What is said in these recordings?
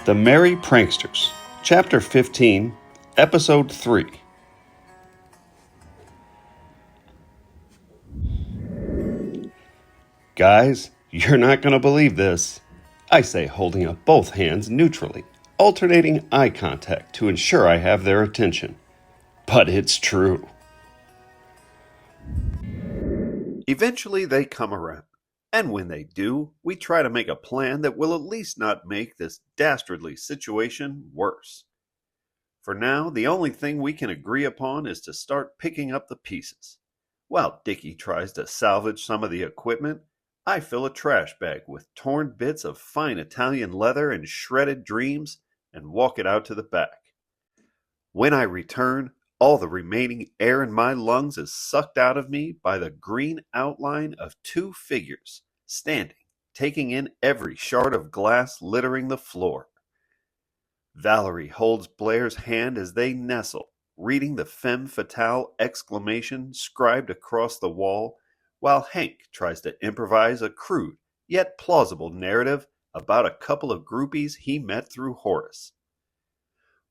The Merry Pranksters, Chapter 15, Episode 3. Guys, you're not going to believe this. I say, holding up both hands neutrally, alternating eye contact to ensure I have their attention. But it's true. Eventually they come around, and when they do, we try to make a plan that will at least not make this dastardly situation worse. For now, the only thing we can agree upon is to start picking up the pieces. While Dickie tries to salvage some of the equipment, I fill a trash bag with torn bits of fine Italian leather and shredded dreams and walk it out to the back. When I return, all the remaining air in my lungs is sucked out of me by the green outline of two figures, standing, taking in every shard of glass littering the floor. Valerie holds Blair's hand as they nestle, reading the femme fatale exclamation scribed across the wall, while Hank tries to improvise a crude yet plausible narrative about a couple of groupies he met through Horace.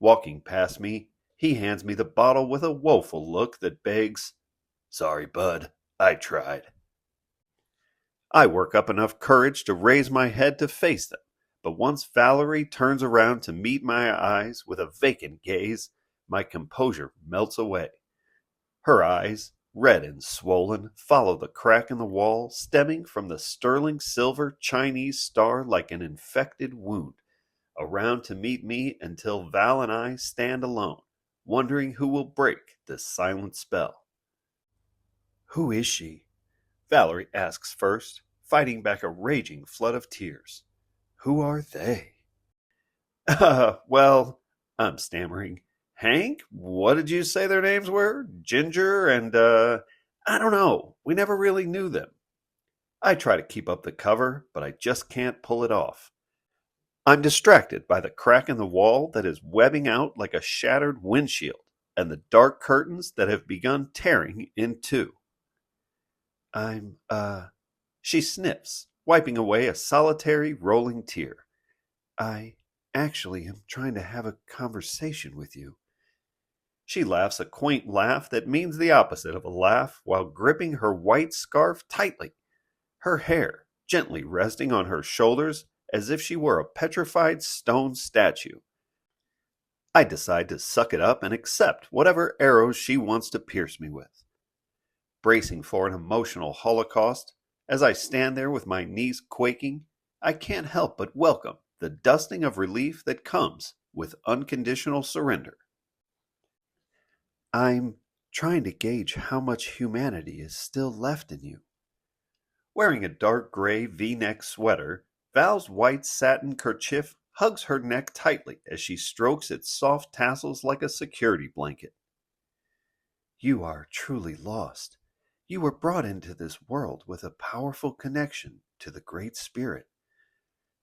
Walking past me, he hands me the bottle with a woeful look that begs, "Sorry, bud, I tried." I work up enough courage to raise my head to face them, but once Valerie turns around to meet my eyes with a vacant gaze, my composure melts away. Her eyes, red and swollen, follow the crack in the wall stemming from the sterling silver Chinese star like an infected wound, around to meet me until Val and I stand alone, wondering who will break this silent spell. "Who is she?" Valerie asks first, fighting back a raging flood of tears. "Who are they?" Well, I'm stammering. "Hank, what did you say their names were? Ginger and, I don't know. We never really knew them." I try to keep up the cover, but I just can't pull it off. I'm distracted by the crack in the wall that is webbing out like a shattered windshield, and the dark curtains that have begun tearing in two. She sniffs, wiping away a solitary rolling tear. "I actually am trying to have a conversation with you." She laughs a quaint laugh that means the opposite of a laugh while gripping her white scarf tightly, her hair gently resting on her shoulders as if she were a petrified stone statue. I decide to suck it up and accept whatever arrows she wants to pierce me with. Bracing for an emotional holocaust, as I stand there with my knees quaking, I can't help but welcome the dusting of relief that comes with unconditional surrender. "I'm trying to gauge how much humanity is still left in you." Wearing a dark gray V-neck sweater, Val's white satin kerchief hugs her neck tightly as she strokes its soft tassels like a security blanket. "You are truly lost. You were brought into this world with a powerful connection to the Great Spirit.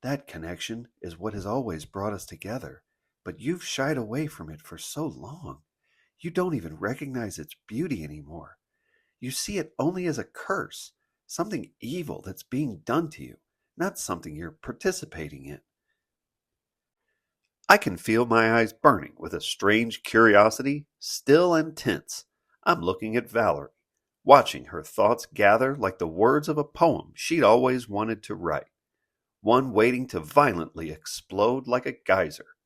That connection is what has always brought us together, but you've shied away from it for so long. You don't even recognize its beauty anymore. You see it only as a curse, something evil that's being done to you, not something you're participating in." I can feel my eyes burning with a strange curiosity, still and tense. I'm looking at Valerie, watching her thoughts gather like the words of a poem she'd always wanted to write, one waiting to violently explode like a geyser.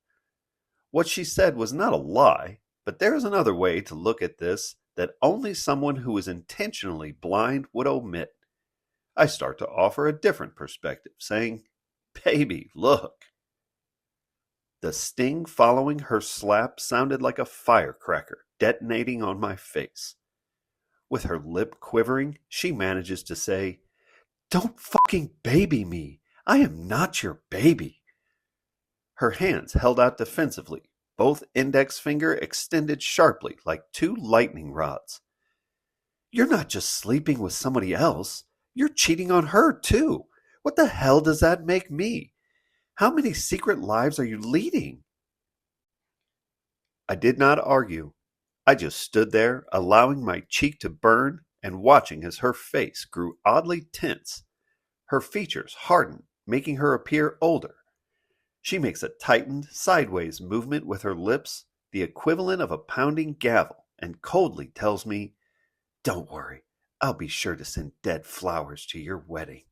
What she said was not a lie, but there's another way to look at this that only someone who is intentionally blind would omit. I start to offer a different perspective, saying, "Baby, look." The sting following her slap sounded like a firecracker detonating on my face. With her lip quivering, she manages to say, "Don't fucking baby me. I am not your baby." Her hands held out defensively, both index finger extended sharply like two lightning rods. "You're not just sleeping with somebody else. You're cheating on her, too. What the hell does that make me? How many secret lives are you leading?" I did not argue. I just stood there, allowing my cheek to burn and watching as her face grew oddly tense. Her features hardened, making her appear older. She makes a tightened, sideways movement with her lips, the equivalent of a pounding gavel, and coldly tells me, "Don't worry, I'll be sure to send dead flowers to your wedding."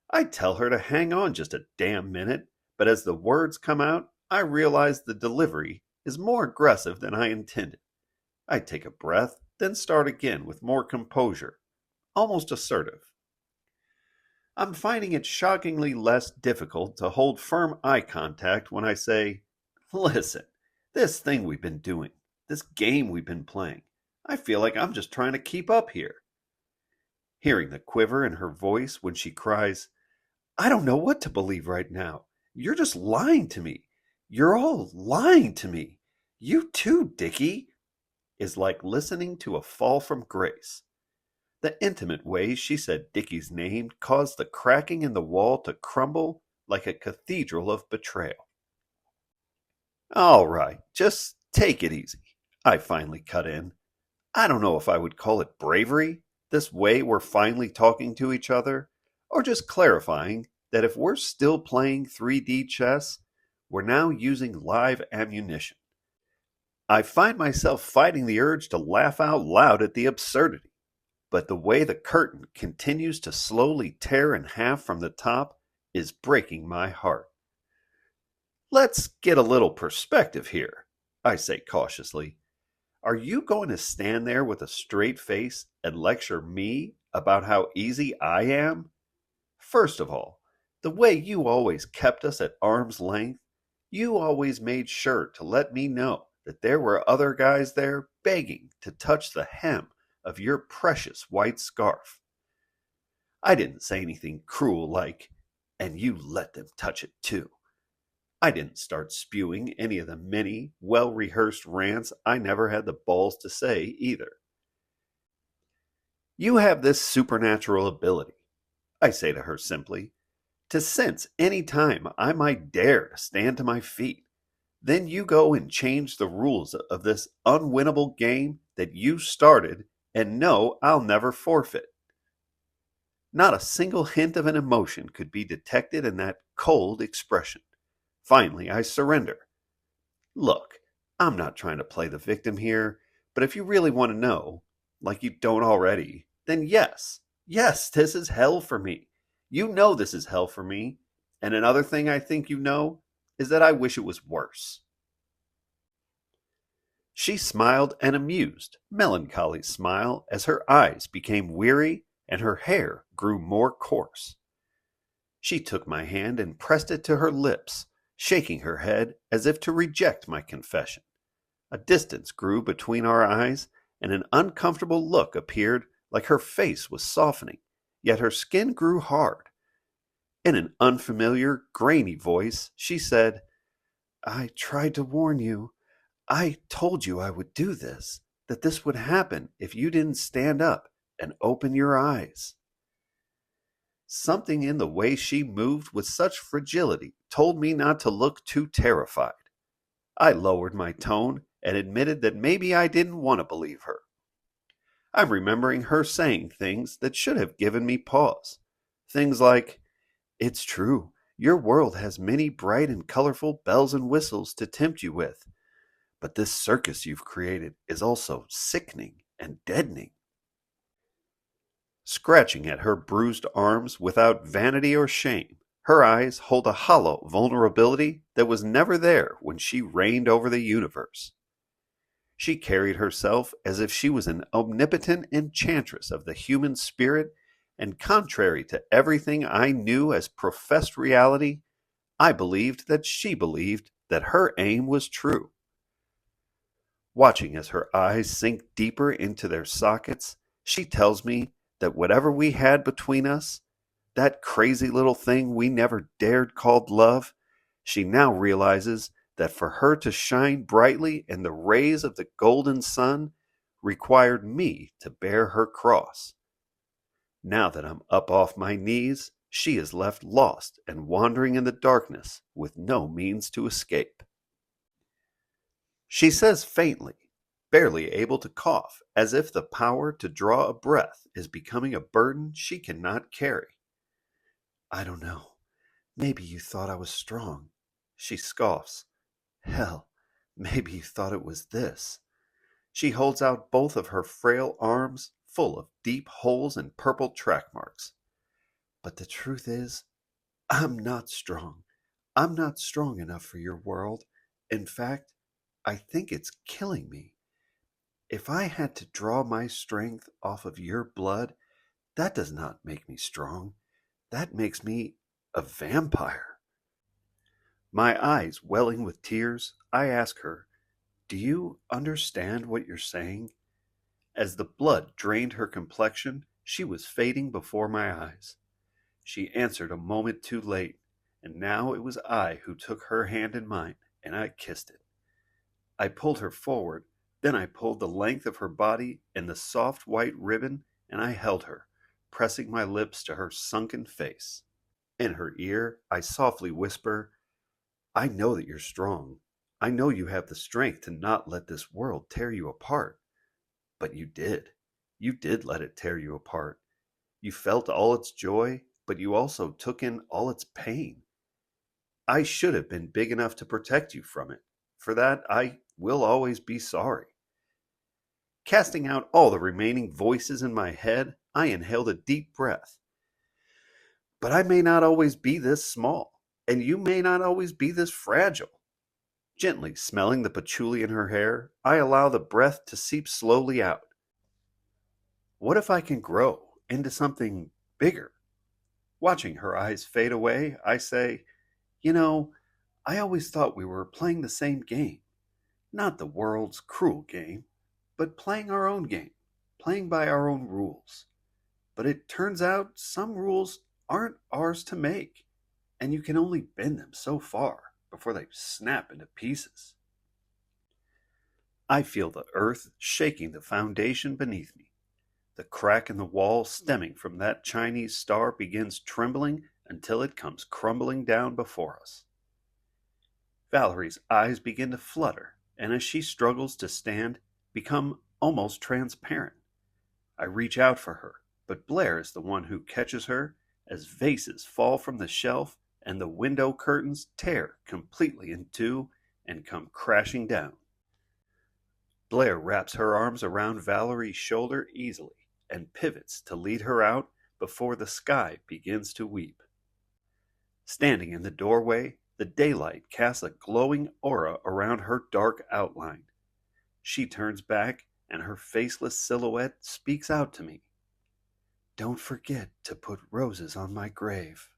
I tell her to hang on just a damn minute, but as the words come out, I realize the delivery is more aggressive than I intended. I take a breath, then start again with more composure, almost assertive. I'm finding it shockingly less difficult to hold firm eye contact when I say, "Listen, this thing we've been doing, this game we've been playing, I feel like I'm just trying to keep up here." Hearing the quiver in her voice when she cries, "I don't know what to believe right now. You're just lying to me. You're all lying to me. You too, Dickie," is like listening to a fall from grace. The intimate way she said Dickie's name caused the cracking in the wall to crumble like a cathedral of betrayal. "All right, just take it easy," I finally cut in. "I don't know if I would call it bravery, this way we're finally talking to each other, or just clarifying that if we're still playing 3D chess, we're now using live ammunition." I find myself fighting the urge to laugh out loud at the absurdity, but the way the curtain continues to slowly tear in half from the top is breaking my heart. "Let's get a little perspective here," I say cautiously. "Are you going to stand there with a straight face and lecture me about how easy I am? First of all, the way you always kept us at arm's length, you always made sure to let me know that there were other guys there begging to touch the hem of your precious white scarf. I didn't say anything cruel like, 'and you let them touch it too.' I didn't start spewing any of the many well-rehearsed rants I never had the balls to say either. You have this supernatural ability," I say to her simply, "to sense any time I might dare to stand to my feet. Then you go and change the rules of this unwinnable game that you started and know I'll never forfeit." Not a single hint of an emotion could be detected in that cold expression. Finally, I surrender. "Look, I'm not trying to play the victim here, but if you really want to know, like you don't already, then yes, yes, this is hell for me. You know this is hell for me. And another thing I think you know is that I wish it was worse." She smiled an amused, melancholy smile as her eyes became weary and her hair grew more coarse. She took my hand and pressed it to her lips, shaking her head as if to reject my confession. A distance grew between our eyes, and an uncomfortable look appeared, like her face was softening, yet her skin grew hard. In an unfamiliar, grainy voice, she said, "I tried to warn you. I told you I would do this, that this would happen if you didn't stand up and open your eyes." Something in the way she moved with such fragility told me not to look too terrified. I lowered my tone and admitted that maybe I didn't want to believe her. I'm remembering her saying things that should have given me pause. Things like, "It's true, your world has many bright and colorful bells and whistles to tempt you with. But this circus you've created is also sickening and deadening." Scratching at her bruised arms without vanity or shame, her eyes hold a hollow vulnerability that was never there when she reigned over the universe. She carried herself as if she was an omnipotent enchantress of the human spirit, and contrary to everything I knew as professed reality, I believed that she believed that her aim was true. Watching as her eyes sink deeper into their sockets, she tells me that whatever we had between us, that crazy little thing we never dared called love, she now realizes that for her to shine brightly in the rays of the golden sun required me to bear her cross. Now that I'm up off my knees, she is left lost and wandering in the darkness with no means to escape. She says faintly, barely able to cough, as if the power to draw a breath is becoming a burden she cannot carry. "I don't know. Maybe you thought I was strong. She scoffs. Hell, maybe you thought it was this. She holds out both of her frail arms full of deep holes and purple track marks. But the truth is, I'm not strong. I'm not strong enough for your world. In fact, I think it's killing me. If I had to draw my strength off of your blood, that does not make me strong. That makes me a vampire. My eyes welling with tears, I ask her, do you understand what you're saying? As the blood drained her complexion, she was fading before my eyes. She answered a moment too late, and now it was I who took her hand in mine, and I kissed it. I pulled her forward, then I pulled the length of her body and the soft white ribbon, and I held her, pressing my lips to her sunken face. In her ear, I softly whisper, I know that you're strong. I know you have the strength to not let this world tear you apart. But you did. You did let it tear you apart. You felt all its joy, but you also took in all its pain. I should have been big enough to protect you from it. For that, I will always be sorry. Casting out all the remaining voices in my head, I inhaled a deep breath. But I may not always be this small, and you may not always be this fragile. Gently smelling the patchouli in her hair, I allow the breath to seep slowly out. What if I can grow into something bigger? Watching her eyes fade away, I say, you know, I always thought we were playing the same game. Not the world's cruel game, but playing our own game, playing by our own rules. But it turns out some rules aren't ours to make, and you can only bend them so far before they snap into pieces. I feel the earth shaking the foundation beneath me. The crack in the wall stemming from that Chinese star begins trembling until it comes crumbling down before us. Valerie's eyes begin to flutter, and as she struggles to stand, become almost transparent. I reach out for her, but Blair is the one who catches her as vases fall from the shelf and the window curtains tear completely in two and come crashing down. Blair wraps her arms around Valerie's shoulder easily and pivots to lead her out before the sky begins to weep. Standing in the doorway, the daylight casts a glowing aura around her dark outline. She turns back, and her faceless silhouette speaks out to me. Don't forget to put roses on my grave.